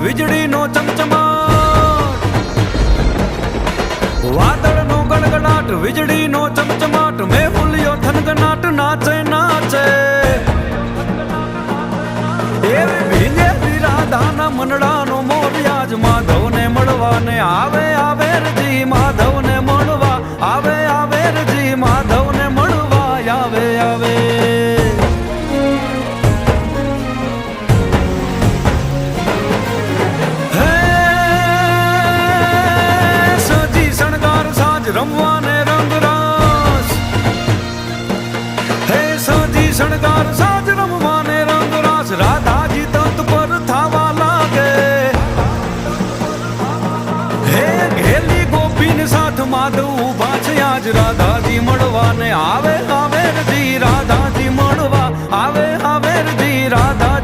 વીજળીનો ચમચમાટ, વાદળનો ગડગડાટ, વીજળીનો ચમચમાટ, મેહુલિયો થનગનાટ, નાચે નાચે એવી ભીંજેલી રાધાના મનડાનો મોરિયાજ માધવને મળવાને આવે આવે રજી, માધવને મળવા આવે આવે રજી, માધવને મળવા આવે આવે. રમવાને રંગરાસ, હે સાજી શણગાર સાજ રમવાને રંગરાસ, રાધાજી તંત પર થાવા લાગે, હે ઘેલી ગોપીને સાથ માધવ ઉભા છે આજ, રાધાજી મળવાને આવે આવે રજી, રાધાજી મળવા આવે આવે રજી, રાધા